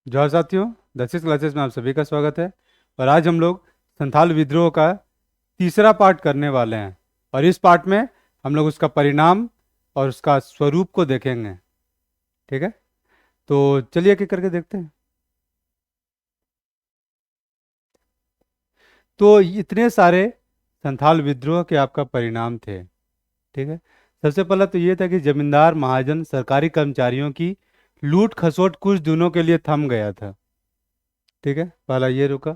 जय साथियों, 10वीं क्लासेस में आप सभी का स्वागत है। और आज हम लोग संथाल विद्रोह का तीसरा पार्ट करने वाले हैं। और इस पार्ट में हम लोग उसका परिणाम और उसका स्वरूप को देखेंगे। ठीक है, तो चलिए एक एक करके देखते हैं। तो इतने सारे संथाल विद्रोह के आपका परिणाम थे। ठीक है, सबसे पहला तो ये था कि जमींदार महाजन सरकारी कर्मचारियों की लूट खसोट कुछ दिनों के लिए थम गया था। ठीक है, पहला ये रुका।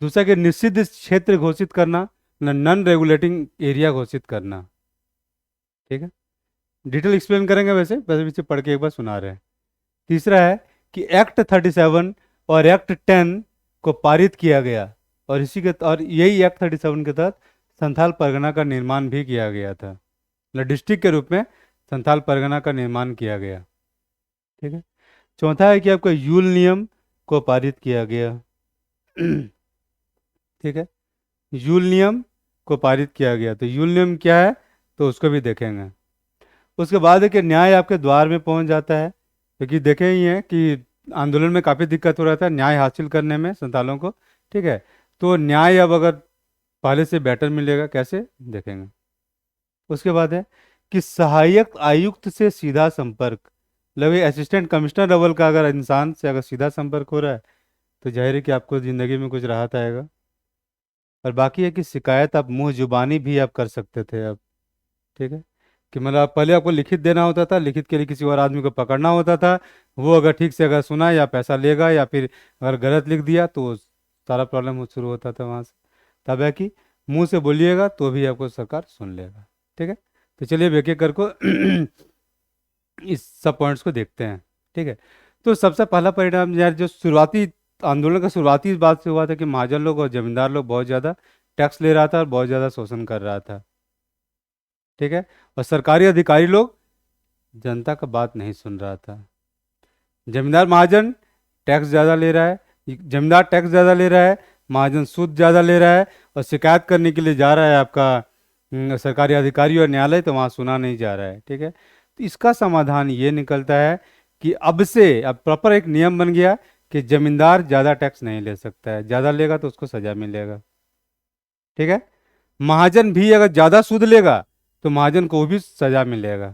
दूसरा कि निषिद्ध क्षेत्र घोषित करना, नॉन रेगुलेटिंग एरिया घोषित करना। ठीक है, डिटेल एक्सप्लेन करेंगे, वैसे वैसे पीछे पढ़ के एक बार सुना रहे हैं। तीसरा है कि एक्ट 37 और एक्ट 10 को पारित किया गया। और और यही एक्ट 37 के तहत संथाल परगना का निर्माण भी किया गया था। मतलब डिस्ट्रिक्ट के रूप में संथाल परगना का निर्माण किया गया। ठीक है, चौथा है कि आपका यूल नियम को पारित किया गया। ठीक है, यूल नियम को पारित किया गया। तो यूल नियम क्या है, तो उसको भी देखेंगे। उसके बाद है कि न्याय आपके द्वार में पहुंच जाता है, क्योंकि देखे ही हैं कि आंदोलन में काफ़ी दिक्कत हो रहा था न्याय हासिल करने में संतालों को। ठीक है, तो न्याय अब अगर पहले से बेटर मिलेगा, कैसे देखेंगे। उसके बाद है कि सहायक आयुक्त से सीधा संपर्क, मतलब ये असिस्टेंट कमिश्नर लेवल का अगर इंसान से अगर सीधा संपर्क हो रहा है, तो जाहिर है कि आपको ज़िंदगी में कुछ राहत आएगा। और बाकी है कि शिकायत आप मुंह जुबानी भी आप कर सकते थे अब। ठीक है, कि मतलब पहले आपको लिखित देना होता था, लिखित के लिए किसी और आदमी को पकड़ना होता था। वो अगर ठीक से अगर सुना या पैसा लेगा, या फिर अगर गलत लिख दिया तो सारा प्रॉब्लम शुरू होता था वहाँ से। तब है कि मुंह से बोलिएगा तो भी आपको सरकार सुन लेगा। ठीक है, तो चलिए अब एक एक करको इस सब पॉइंट्स को देखते हैं। ठीक है, तो सबसे पहला परिणाम यार, जो शुरुआती आंदोलन का शुरुआती इस बात से हुआ था कि महाजन लोग और जमींदार लोग बहुत ज़्यादा टैक्स ले रहा था और बहुत ज़्यादा शोषण कर रहा था। ठीक है, और सरकारी अधिकारी लोग जनता का बात नहीं सुन रहा था। जमींदार महाजन टैक्स ज़्यादा ले रहा है, जमींदार टैक्स ज़्यादा ले रहा है, महाजन सूद ज़्यादा ले रहा है, और शिकायत करने के लिए जा रहा है आपका सरकारी अधिकारी और न्यायालय, तो वहाँ सुना नहीं जा रहा है। ठीक है, तो इसका समाधान ये निकलता है कि अब से अब प्रॉपर एक नियम बन गया कि जमींदार ज़्यादा टैक्स नहीं ले सकता है, ज़्यादा लेगा तो उसको सजा मिलेगा। ठीक है, महाजन भी अगर ज़्यादा सूद लेगा तो महाजन को भी सजा मिलेगा।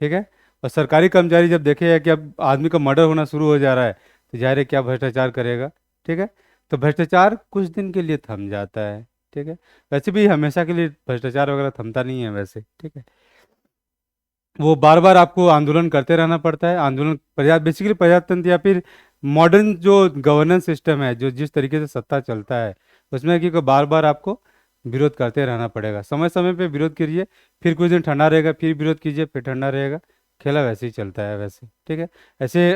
ठीक है, और सरकारी कर्मचारी जब देखेगा कि अब आदमी का मर्डर होना शुरू हो जा रहा है, तो जाहिर है क्या भ्रष्टाचार करेगा। ठीक है, तो भ्रष्टाचार कुछ दिन के लिए थम जाता है। ठीक है, वैसे भी हमेशा के लिए भ्रष्टाचार वगैरह थमता नहीं है वैसे। ठीक है, वो बार बार आपको आंदोलन करते रहना पड़ता है। आंदोलन बेसिकली प्रजातंत्र या फिर मॉडर्न जो गवर्नेंस सिस्टम है, जो जिस तरीके से सत्ता चलता है, उसमें कि बार बार आपको विरोध करते रहना पड़ेगा। समय समय पे विरोध करिए, फिर कुछ दिन ठंडा रहेगा, फिर विरोध कीजिए, फिर ठंडा रहेगा। खेला वैसे ही चलता है वैसे। ठीक है, ऐसे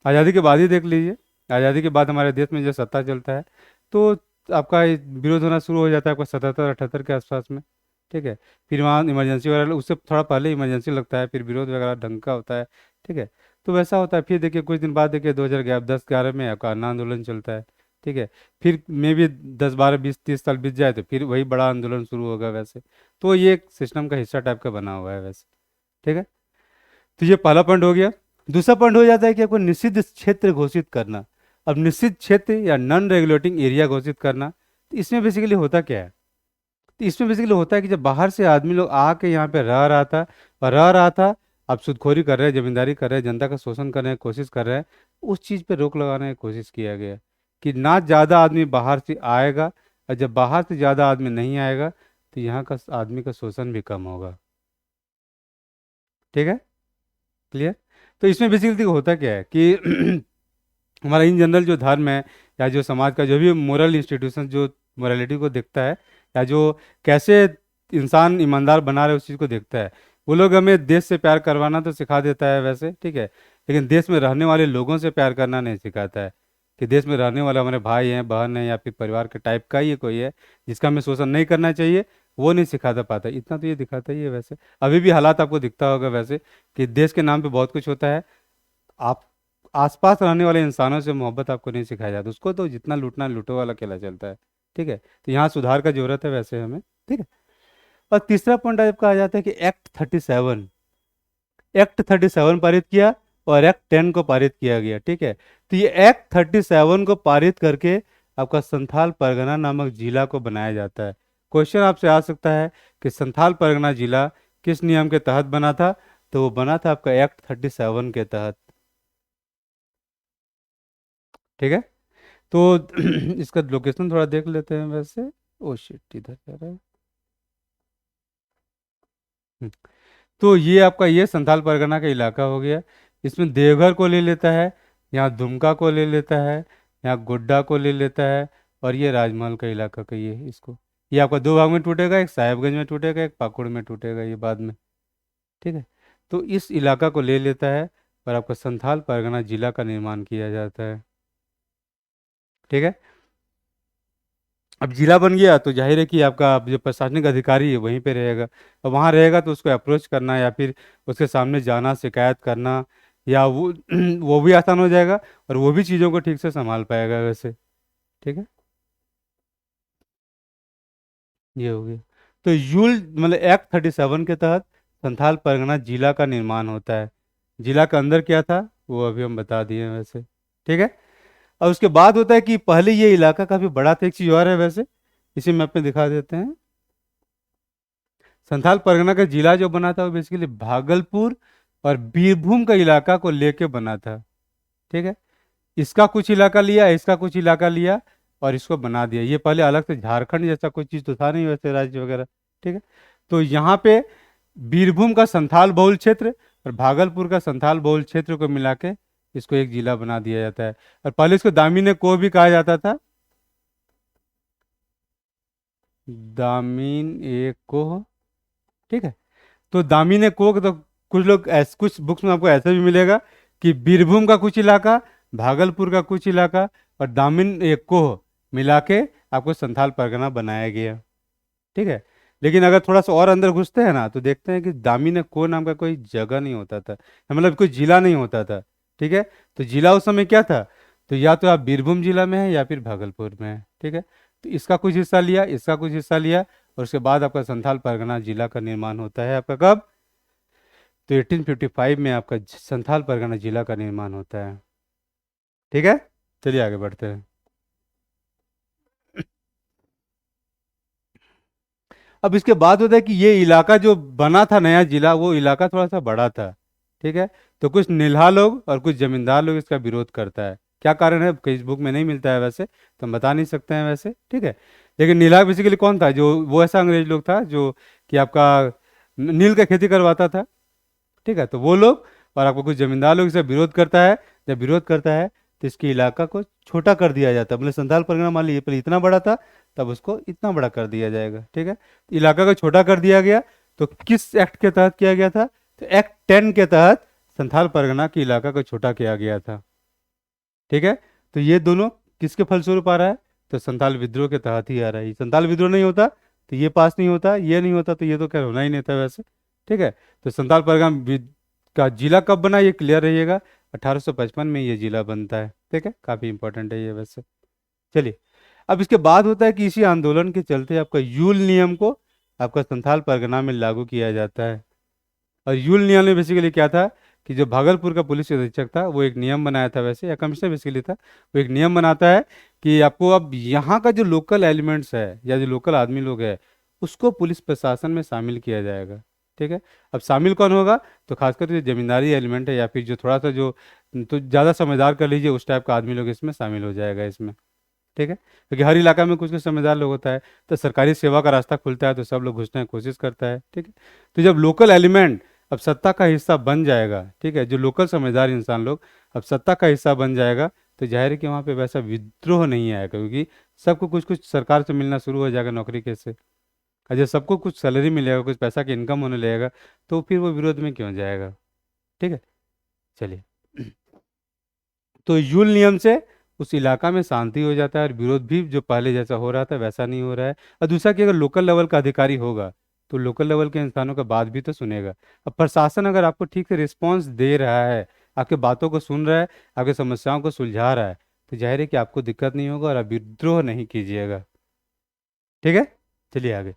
आज़ादी के बाद ही देख लीजिए, आज़ादी के बाद हमारे देश में जो सत्ता चलता है, तो आपका ये विरोध होना शुरू हो जाता है आपका 77-78 के आसपास में। ठीक है, फिर वहाँ इमरजेंसी वगैरह, उससे थोड़ा पहले इमरजेंसी लगता है, फिर विरोध वगैरह ढंग का होता है। ठीक है, तो वैसा होता है। फिर देखिए कुछ दिन बाद देखिए 2010-11 में आपका अन्ना आंदोलन चलता है। ठीक है, फिर मे भी 10-12-20-30 साल बीत जाए तो फिर वही बड़ा आंदोलन शुरू होगा वैसे। तो ये एक सिस्टम का हिस्सा टाइप का बना हुआ है वैसे। ठीक है, तो ये पहला पॉइंट हो गया। दूसरा पॉइंट हो जाता है कि आपको निषिद्ध क्षेत्र घोषित करना। अब निषिद्ध क्षेत्र या नॉन रेगुलेटिंग एरिया घोषित करना, तो इसमें बेसिकली होता क्या है। तो इसमें बेसिकली होता है कि जब बाहर से आदमी लोग आके यहाँ पे रह रहा था, और रह रहा था, अब सूदखोरी कर रहे हैं, जमींदारी कर रहे हैं, जनता का शोषण करने की कोशिश कर रहे हैं, उस चीज़ पे रोक लगाने की कोशिश किया गया कि ना ज़्यादा आदमी बाहर से आएगा, और जब बाहर से ज़्यादा आदमी नहीं आएगा तो यहाँ का आदमी का शोषण भी कम होगा। ठीक है, क्लियर। तो इसमें बेसिकली होता क्या है कि हमारा इन जनरल जो धर्म है, या जो समाज का जो भी मोरल इंस्टीट्यूशन जो मोरालिटी को देखता है, या जो कैसे इंसान ईमानदार बना रहे उस चीज़ को देखता है, वो लोग हमें देश से प्यार करवाना तो सिखा देता है वैसे। ठीक है, लेकिन देश में रहने वाले लोगों से प्यार करना नहीं सिखाता है। कि देश में रहने वाले हमारे भाई हैं, बहन हैं, या फिर परिवार के टाइप का ही है कोई है जिसका हमें शोषण नहीं करना चाहिए, वो नहीं सिखाता पाता। इतना तो ये दिखाता ही है वैसे। अभी भी हालात आपको दिखता होगा वैसे, कि देश के नाम पे बहुत कुछ होता है, आप आसपास रहने वाले इंसानों से मोहब्बत आपको नहीं सिखाया जाता। उसको तो जितना लूटना लूटो वाला खेला चलता है। ठीक है, तो यहाँ सुधार का जरूरत है वैसे हमें। ठीक है, और तीसरा पॉइंट आपका आ जाता है कि एक्ट 37 पारित किया। और एक्ट 10 को पारित किया गया। ठीक है, तो ये एक्ट 37 को पारित करके आपका संथाल परगना नामक जिला को बनाया जाता है। क्वेश्चन आपसे आ सकता है कि संथाल परगना जिला किस नियम के तहत बना था? तो वो बना था आपका एक्ट 37 के तहत। ठीक है, तो इसका लोकेशन थोड़ा देख लेते हैं वैसे। ओ शिट, इधर जा रहा है। हम्म, तो ये आपका ये संथाल परगना का इलाका हो गया। इसमें देवघर को ले लेता है, यहाँ दुमका को ले लेता है, यहाँ गोड्डा को ले लेता है, और ये राजमहल का इलाका का ये इसको, ये आपका दो भाग में टूटेगा, एक साहेबगंज में टूटेगा, एक पाकुड़ में टूटेगा ये बाद में। ठीक है, तो इस इलाका को ले लेता है और आपका संथाल परगना जिला का निर्माण किया जाता है। ठीक है, अब जिला बन गया तो जाहिर है कि आपका जो प्रशासनिक अधिकारी है वहीं पे रहेगा, और वहाँ रहेगा तो उसको अप्रोच करना या फिर उसके सामने जाना, शिकायत करना, या वो वो भी आसान हो जाएगा, और वो भी चीज़ों को ठीक से संभाल पाएगा वैसे। ठीक है, ये हो गया। तो यूल मतलब एक्ट 37 के तहत संथाल परगना जिला का निर्माण होता है। जिला के अंदर क्या था वो अभी हम बता दिए हैं वैसे। ठीक है, और उसके बाद होता है कि पहले ये इलाका काफ़ी बड़ा था। एक चीज़ और है वैसे, इसी मैप में दिखा देते हैं। संथाल परगना का जिला जो बना था वो बेसिकली भागलपुर और बीरभूम का इलाका को लेके बना था। ठीक है, इसका कुछ इलाका लिया, इसका कुछ इलाका लिया, और इसको बना दिया। ये पहले अलग से झारखंड जैसा कोई चीज़ तो था नहीं वैसे, राज्य वगैरह। ठीक है, तो यहाँ पे बीरभूम का संथाल बहुल क्षेत्र और भागलपुर का संथाल बहुल क्षेत्र को मिला के इसको एक जिला बना दिया जाता है। और पहले इसको दामिने को भी कहा जाता था, दामिन ए को। ठीक है, तो दामिनी कोक तो कुछ लोग ऐसे, कुछ बुक्स में आपको ऐसा भी मिलेगा कि बीरभूम का कुछ इलाका, भागलपुर का कुछ इलाका और दामिन एक को मिला के आपको संथाल परगना बनाया गया। ठीक है, लेकिन अगर थोड़ा सा और अंदर घुसते हैं ना तो देखते हैं कि दामिन को नाम का कोई जगह नहीं होता था, मतलब कोई जिला नहीं होता था। ठीक है, तो जिला उस समय क्या था? तो या तो आप बीरभूम जिला में है या फिर भागलपुर में है। ठीक है, तो इसका कुछ हिस्सा लिया, इसका कुछ हिस्सा लिया, और उसके बाद आपका संथाल परगना जिला का निर्माण होता है आपका कब? तो 1855 में आपका संथाल परगना जिला का निर्माण होता है। ठीक है, चलिए आगे बढ़ते हैं। अब इसके बाद होता है कि ये इलाका जो बना था नया जिला, वो इलाका थोड़ा सा बड़ा था। ठीक है, तो कुछ निल्हा लोग और कुछ जमींदार लोग इसका विरोध करता है। क्या कारण है कई बुक में नहीं मिलता है वैसे, तो हम बता नहीं सकते हैं वैसे। ठीक है, लेकिन नीला बेसिकली कौन था? जो वो ऐसा अंग्रेज लोग था जो कि आपका नील का खेती करवाता था। ठीक है, तो वो लोग और आपको कुछ जमींदार लोग इसे विरोध करता है। जब विरोध करता है तो इसके इलाका को छोटा कर दिया जाता है। मतलब संथाल परगना मान लीजिए पहले इतना बड़ा था, तब उसको इतना बड़ा कर दिया जाएगा। ठीक है, तो इलाका को छोटा कर दिया गया। तो किस एक्ट के तहत किया गया था? तो एक्ट 10 के तहत संथाल परगना के इलाका को छोटा किया गया था। ठीक है, तो ये दोनों किसके फलस्वरूप आ रहा है? तो संथाल विद्रोह के तहत ही आ रहा है। संथाल विद्रोह नहीं होता तो ये पास नहीं होता, ये नहीं होता तो ये तो खैर होना ही नहीं था वैसे। ठीक है, तो संथाल परगना का जिला कब बना ये क्लियर रहिएगा, 1855 में ये जिला बनता है। ठीक है, काफ़ी इंपॉर्टेंट है ये वैसे। चलिए, अब इसके बाद होता है कि इसी आंदोलन के चलते आपका यूल नियम को आपका संथाल परगना में लागू किया जाता है। और यूल नियम में बेसिकली क्या था कि जो भागलपुर का पुलिस अधीक्षक था वो एक नियम बनाया था वैसे, या कमिश्नर बेसिकली था, वो एक नियम बनाता है कि आपको अब यहाँ का जो लोकल एलिमेंट्स है या जो लोकल आदमी लोग है उसको पुलिस प्रशासन में शामिल किया जाएगा। ठीक है, अब शामिल कौन होगा? तो खासकर जो जमींदारी एलिमेंट है या फिर जो थोड़ा सा जो, तो ज़्यादा समझदार कर लीजिए, उस टाइप का आदमी लोग इसमें शामिल हो जाएगा इसमें। ठीक है, क्योंकि हर इलाका में कुछ कुछ समझदार लोग होता है, तो सरकारी सेवा का रास्ता खुलता है तो सब लोग घुसने की कोशिश करता है। ठीक है, तो जब लोकल एलिमेंट अब सत्ता का हिस्सा बन जाएगा, ठीक है, जो लोकल समझदार इंसान लोग अब सत्ता का हिस्सा बन जाएगा, तो जाहिर है कि वहाँ पे वैसा विद्रोह नहीं आएगा, क्योंकि सबको कुछ कुछ सरकार से मिलना शुरू हो जाएगा नौकरी के से। और जब सबको कुछ सैलरी मिलेगा, कुछ पैसा की इनकम होने लगेगा, तो फिर वो विरोध में क्यों जाएगा? ठीक है, चलिए। तो यूल नियम से उस इलाका में शांति हो जाता है और विरोध भी जो पहले जैसा हो रहा था वैसा नहीं हो रहा है। और दूसरा कि अगर लोकल लेवल का अधिकारी होगा तो लोकल लेवल के इंसानों का बात भी तो सुनेगा। अब प्रशासन अगर आपको ठीक से रिस्पॉन्स दे रहा है, आपके बातों को सुन रहा है, आपकी समस्याओं को सुलझा रहा है, तो जाहिर है कि आपको दिक्कत नहीं होगा और आप विद्रोह नहीं कीजिएगा। ठीक है, चलिए आगे।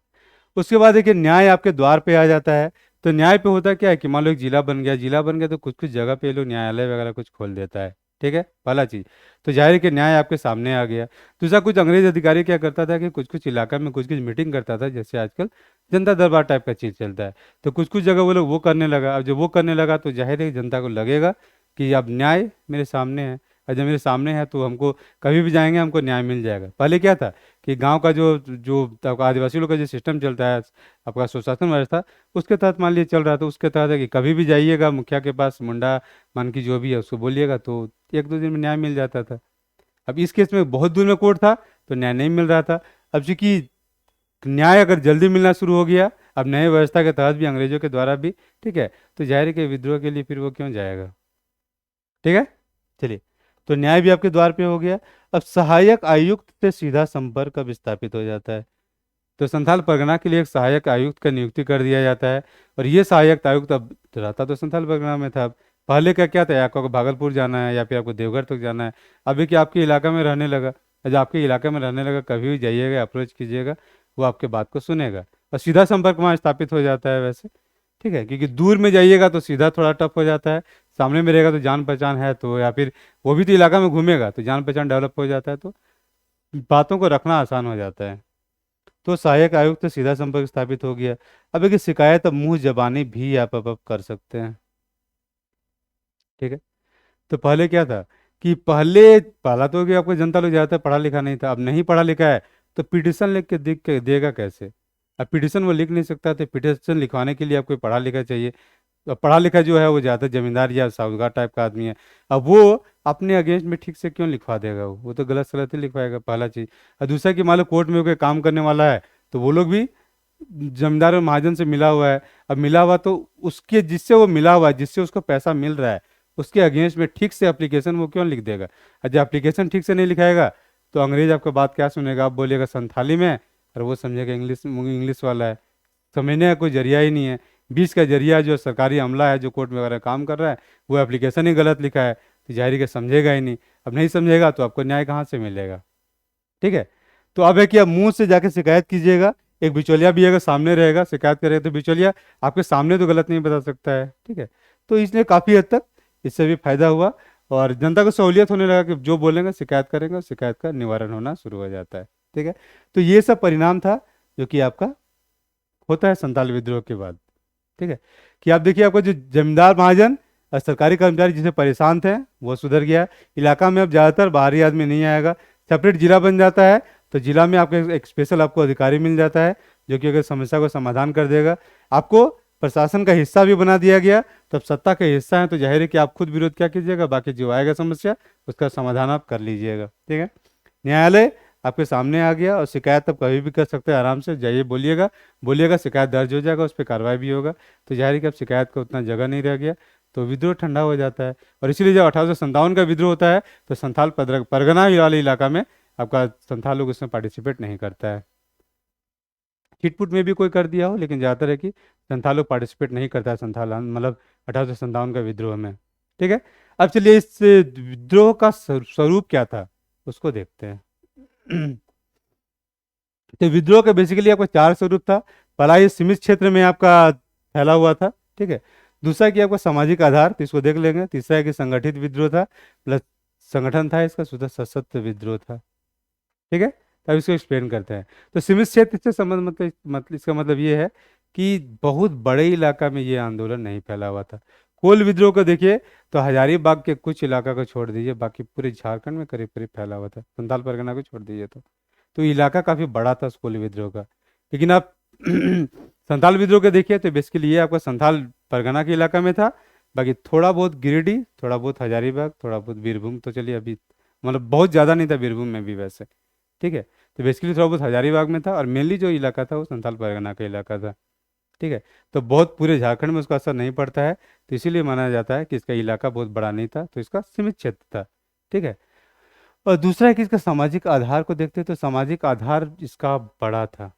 उसके बाद देखिए न्याय आपके द्वार पे आ जाता है। तो न्याय पे होता क्या है कि मान लो एक जिला बन गया तो कुछ कुछ जगह पे ये लोग न्यायालय वगैरह कुछ खोल देता है। ठीक है, पहला चीज। तो जाहिर है कि न्याय आपके सामने आ गया। दूसरा, कुछ अंग्रेज अधिकारी क्या करता था कि कुछ कुछ इलाका में कुछ कुछ मीटिंग करता था, जैसे आजकल जनता दरबार टाइप का चीज चलता है। तो कुछ कुछ जगह वो लोग वो करने लगा। अब जब वो करने लगा तो जाहिर है कि जनता को लगेगा कि अब न्याय मेरे सामने है, और जब मेरे सामने है तो हमको कभी भी जाएंगे हमको न्याय मिल जाएगा। पहले क्या था कि गांव का जो जो आपका आदिवासी लोग का जो सिस्टम चलता है, आपका सुशासन व्यवस्था, उसके तहत मान लीजिए चल रहा था। उसके तहत है कि कभी भी जाइएगा मुखिया के पास, मुंडा मान की जो भी है उसको बोलिएगा तो एक दो दिन में न्याय मिल जाता था। अब इस केस में बहुत दूर में कोर्ट था तो न्याय नहीं मिल रहा था। अब चूंकि न्याय अगर जल्दी मिलना शुरू हो गया, अब नए व्यवस्था के तहत भी, अंग्रेजों के द्वारा भी, ठीक है, तो जाहिर है कि विद्रोह के लिए फिर वो क्यों जाएगा। ठीक है, चलिए। तो न्याय भी आपके द्वार पे हो गया। अब सहायक आयुक्त से सीधा संपर्क अब स्थापित हो जाता है। तो संथाल परगना के लिए एक सहायक आयुक्त का नियुक्ति कर दिया जाता है। और ये सहायक आयुक्त अब रहता तो संथाल परगना में था। अब पहले का क्या था, आपको भागलपुर जाना है या फिर आपको देवघर तक जाना है, अभी कि आपके इलाका में रहने लगा। जब आपके इलाके में रहने लगा, कभी भी जाइएगा, अप्रोच कीजिएगा, वो आपके बात को सुनेगा और सीधा संपर्क वहाँ स्थापित हो जाता है वैसे। ठीक है, क्योंकि दूर में जाइएगा तो सीधा थोड़ा टफ हो जाता है, सामने में रहेगा तो जान पहचान है तो, या फिर वो भी तो इलाका में घूमेगा तो जान पहचान डेवलप हो जाता है, तो बातों को रखना आसान हो जाता है। तो सहायक आयुक्त से सीधा संपर्क स्थापित हो गया। अब एक शिकायत अब मुंह जबानी भी आप अब कर सकते हैं। ठीक है, तो पहले क्या था कि पहला तो कि आपको जनता लोग ज़्यादातर पढ़ा लिखा नहीं था। अब नहीं पढ़ा लिखा है तो पिटिशन लिख के दिख के देगा कैसे। अब पिटिशन वो लिख नहीं सकता, तो पिटिशन लिखवाने के लिए आपको पढ़ा लिखा चाहिए। तो पढ़ा लिखा जो है वो ज़्यादा जमींदार या साहूकार टाइप का आदमी है। अब वो अपने अगेंस्ट में ठीक से क्यों लिखवा देगा, वो तो गलत सलत ही लिखवाएगा, पहला चीज़। और दूसरा कि मान लो कोर्ट में कोई काम करने वाला है तो वो लोग भी जमींदार और महाजन से मिला हुआ है। अब मिला हुआ तो उसके, जिससे वो मिला हुआ है, जिससे उसको पैसा मिल रहा है, उसके अगेंस्ट में ठीक से एप्लीकेशन वो क्यों लिख देगा। और जब एप्लीकेशन ठीक से नहीं लिखाएगा तो अंग्रेज आपका बात क्या सुनेगा, आप बोलिएगा संथाली में, और वो समझेगा इंग्लिश इंग्लिश वाला है। समझने का कोई जरिया ही नहीं है। बीच का जरिया जो सरकारी अमला है, जो कोर्ट में वगैरह काम कर रहा है, वो एप्लीकेशन ही गलत लिखा है, तो जाहिर है समझेगा ही नहीं। अब नहीं समझेगा तो आपको न्याय कहाँ से मिलेगा। ठीक है, तो अब है कि आप मुंह से जाके शिकायत कीजिएगा। एक बिचौलिया भी अगर सामने रहेगा, शिकायत करेगा तो बिचौलिया आपके सामने तो गलत नहीं बता सकता है। ठीक है, तो इसलिए काफ़ी हद तक इससे भी फायदा हुआ और जनता को सहूलियत होने लगा कि जो बोलेंगे शिकायत करेंगे, शिकायत का निवारण होना शुरू हो जाता है। ठीक है, तो ये सब परिणाम था जो कि आपका होता है संथाल विद्रोह के बाद। ठीक है, कि आप देखिए आपका जो जमींदार महाजन और सरकारी कर्मचारी जिसे परेशान थे वो सुधर गया। इलाका में अब ज़्यादातर बाहरी आदमी नहीं आएगा। सेपरेट जिला बन जाता है तो जिला में आपको एक स्पेशल आपको अधिकारी मिल जाता है जो कि अगर समस्या को समाधान कर देगा। आपको प्रशासन का हिस्सा भी बना दिया गया, तब सत्ता का हिस्सा है तो जाहिर है कि आप खुद विरोध क्या कीजिएगा, बाकी जो आएगा समस्या उसका समाधान आप कर लीजिएगा। ठीक है, न्यायालय आपके सामने आ गया और शिकायत आप कभी भी कर सकते हैं, आराम से जाइए, बोलिएगा बोलिएगा, शिकायत दर्ज हो जाएगा, उस पर कार्रवाई भी होगा। तो जाहिर है कि अब शिकायत का उतना जगह नहीं रह गया, तो विद्रोह ठंडा हो जाता है। और इसीलिए जब 1857 का विद्रोह होता है तो संथाल परगना वाले इलाका में आपका संथाल लोग उसमें पार्टिसिपेट नहीं करता है। छिटपुट में भी कोई कर दिया हो, लेकिन ज़्यादातर है कि संथाल लोग पार्टिसिपेट नहीं करता है संथाल मतलब 1857 का विद्रोह में। ठीक है, अब चलिए इस विद्रोह का स्वरूप क्या था उसको देखते हैं। तो विद्रोह का बेसिकली आपका चार स्वरूप था। पहला ये सीमित क्षेत्र में आपका फैला हुआ था। ठीक है, दूसरा कि आपका सामाजिक आधार, तो इसको देख लेंगे। तीसरा है कि संगठित विद्रोह था, प्लस संगठन था इसका, शुद्ध सशस्त्र विद्रोह था। ठीक है, तो अब इसको एक्सप्लेन करते हैं। तो सीमित क्षेत्र से संबंध मतलब इसका मतलब ये है कि बहुत बड़े इलाका में ये आंदोलन नहीं फैला हुआ था। कोल विद्रोह को देखिए तो हजारीबाग के कुछ इलाका को छोड़ दीजिए, बाकी पूरे झारखंड में करीब करीब फैला हुआ था, संथाल परगना को छोड़ दीजिए तो इलाका काफ़ी बड़ा था कोली विद्रोह का। लेकिन आप संथाल विद्रोह के देखिए तो बेसिकली ये आपका संथाल परगना के इलाका में था, बाकी थोड़ा बहुत गिरिडीह, थोड़ा बहुत हजारीबाग, थोड़ा बहुत बीरभूम, तो चलिए अभी मतलब बहुत ज़्यादा नहीं था बीरभूम में भी वैसे। ठीक है, तो बेसिकली थोड़ा बहुत हजारीबाग में था और मेनली जो इलाका था वो संथाल परगना का इलाका था। ठीक है, तो बहुत पूरे झारखंड में उसका असर नहीं पड़ता है, तो इसीलिए माना जाता है कि इसका इलाका बहुत बड़ा नहीं था, तो इसका सीमित क्षेत्र था। ठीक है, और दूसरा है कि इसका सामाजिक आधार को देखते हैं तो सामाजिक आधार इसका बड़ा था।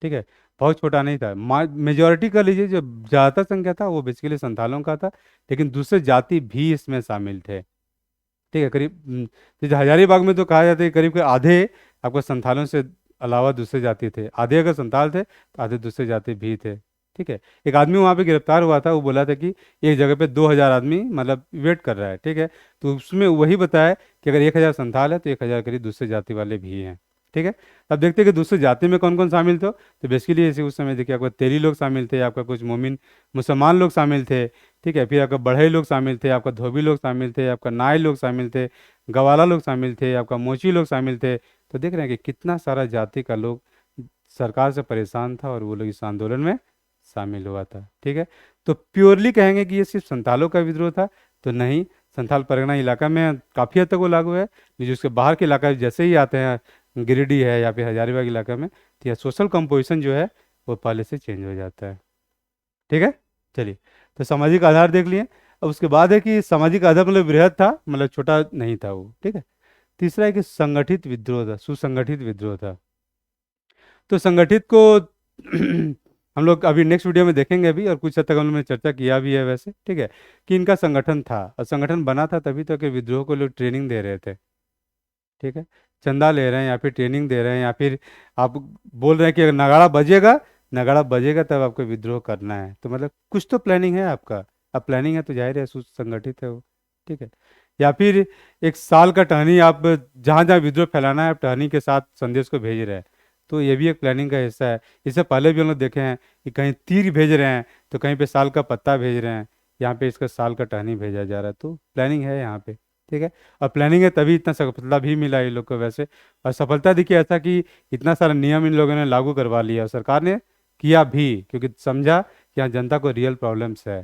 ठीक है, बहुत छोटा नहीं था। मेजोरिटी का लीजिए, जो ज़्यादातर संख्या था वो बेसिकली संथालों का था, लेकिन दूसरे जाति भी इसमें शामिल थे। ठीक है, करीब जैसे हजारीबाग में तो कहा जाता है करीब के आधे आपको संथालों से अलावा दूसरे जाति थे, आधे अगर संथाल थे तो आधे दूसरे जाति भी थे। ठीक है। एक आदमी वहाँ पे गिरफ्तार हुआ था, वो बोला था कि एक जगह पे 2,000 आदमी मतलब वेट कर रहा है, ठीक है। तो उसमें वही बताया कि अगर 1,000 संथाल है तो 1,000 करीब दूसरे जाति वाले भी हैं, ठीक है। अब देखते हैं कि दूसरे जाति में कौन कौन शामिल थे। तो बेसिकली ऐसे उस समय देखिए, आपका तेली लोग शामिल थे, आपका कुछ मोमिन मुसलमान लोग शामिल थे, ठीक है। फिर आपका बढ़ई लोग शामिल थे, आपका धोबी लोग शामिल थे, आपका नाई लोग शामिल थे, गवाला लोग शामिल थे, आपका मोची लोग शामिल थे। तो देख रहे हैं कि कितना सारा जाति का लोग सरकार से परेशान था और वो लोग इस आंदोलन में शामिल हुआ था, ठीक है। तो प्योरली कहेंगे कि ये सिर्फ संथालों का विद्रोह था, तो नहीं। संथाल परगना इलाका में काफ़ी हद तक वो लागू है, लेकिन उसके बाहर के इलाका जैसे ही आते हैं, गिरिडीह है या फिर हजारीबाग इलाका में, तो यह सोशल कंपोजिशन जो है वो पहले से चेंज हो जाता है, ठीक है। चलिए, तो सामाजिक आधार देख लिए। अब उसके बाद है कि सामाजिक आधार मतलब बृहद था, मतलब छोटा नहीं था वो, ठीक है। तीसरा है कि संगठित विद्रोह था, सुसंगठित विद्रोह था। तो संगठित को हम लोग अभी नेक्स्ट वीडियो में देखेंगे अभी, और कुछ हद तक हम लोग ने चर्चा किया भी है वैसे, ठीक है। कि इनका संगठन था, और संगठन बना था तभी तो कि विद्रोह को लोग ट्रेनिंग दे रहे थे, ठीक है। चंदा ले रहे हैं या फिर ट्रेनिंग दे रहे हैं, या फिर आप बोल रहे हैं कि अगर नगाड़ा बजेगा, नगाड़ा बजेगा तब आपको विद्रोह करना है, तो मतलब कुछ तो प्लानिंग है आपका। अब प्लानिंग है तो जाहिर है सुसंगठित है वो, ठीक है। या फिर एक साल का टहनी, आप जहाँ जहाँ विद्रोह फैलाना है आप टहनी के साथ संदेश को भेज रहे हैं, तो ये भी एक प्लानिंग का हिस्सा है। इससे पहले भी हम लोग देखे हैं कि कहीं तीर भेज रहे हैं तो कहीं पे साल का पत्ता भेज रहे हैं, यहाँ पे इसका साल का टहनी भेजा जा रहा है, तो प्लानिंग है यहाँ पे, ठीक है। और प्लानिंग है तभी इतना सफलता भी मिला इन लोग को वैसे। और सफलता देखिए ऐसा कि इतना सारा नियम इन लोगों ने लागू करवा लिया, और सरकार ने किया भी, क्योंकि समझा कि यहाँ जनता को रियल प्रॉब्लम्स है,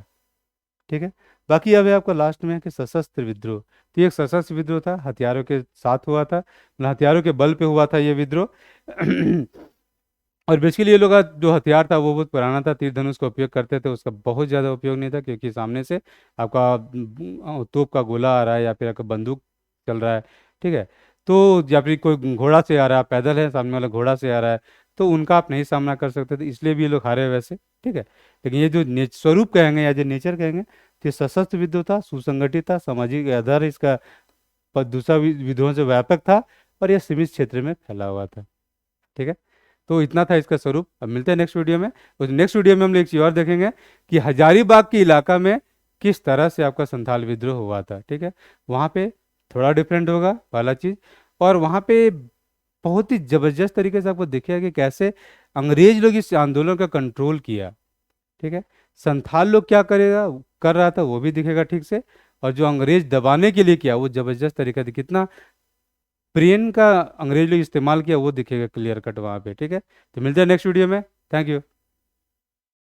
ठीक है। बाकी अब है आपका लास्ट में है कि सशस्त्र विद्रोह। तो ये एक सशस्त्र विद्रोह था, हथियारों के साथ हुआ था, मतलब हथियारों के बल पे हुआ था ये विद्रोह। और बेसिकली ये लोग का जो हथियार था वो बहुत पुराना था, तीर धनुष का उपयोग करते थे, उसका बहुत ज़्यादा उपयोग नहीं था, क्योंकि सामने से आपका तोप का गोला आ रहा है या फिर आपका बंदूक चल रहा है, ठीक है। तो या फिर कोई घोड़ा से आ रहा है, पैदल है सामने वाला घोड़ा से आ रहा है, तो उनका आप नहीं सामना कर सकते थे, इसलिए भी ये लोग हारे वैसे, ठीक है। लेकिन ये जो स्वरूप कहेंगे या जो नेचर कहेंगे, तो ये सशस्त्र विद्रोह था, सुसंगठित था, सामाजिक आधार इसका दूसरा विद्रोह से व्यापक था, और यह सीमित क्षेत्र में फैला हुआ था, ठीक है। तो इतना था इसका स्वरूप। अब मिलते हैं नेक्स्ट वीडियो में। उस नेक्स्ट वीडियो में हम लोग एक चीज़ और देखेंगे कि हजारीबाग के इलाका में किस तरह से आपका संथाल विद्रोह हुआ था, ठीक है। वहाँ पे थोड़ा डिफरेंट होगा पहला चीज़, और वहाँ पे बहुत ही ज़बरदस्त तरीके से आपको दिखेगा कि कैसे अंग्रेज लोग इस आंदोलन का कंट्रोल किया, ठीक है। संथाल लोग क्या करेगा कर रहा था वो भी दिखेगा ठीक से, और जो अंग्रेज दबाने के लिए किया वो ज़बरदस्त तरीका से कितना ब्रेन का अंग्रेज लोग इस्तेमाल किया वो दिखेगा क्लियर कट वहाँ पे, ठीक है। तो मिलते हैं नेक्स्ट वीडियो में। Thank you.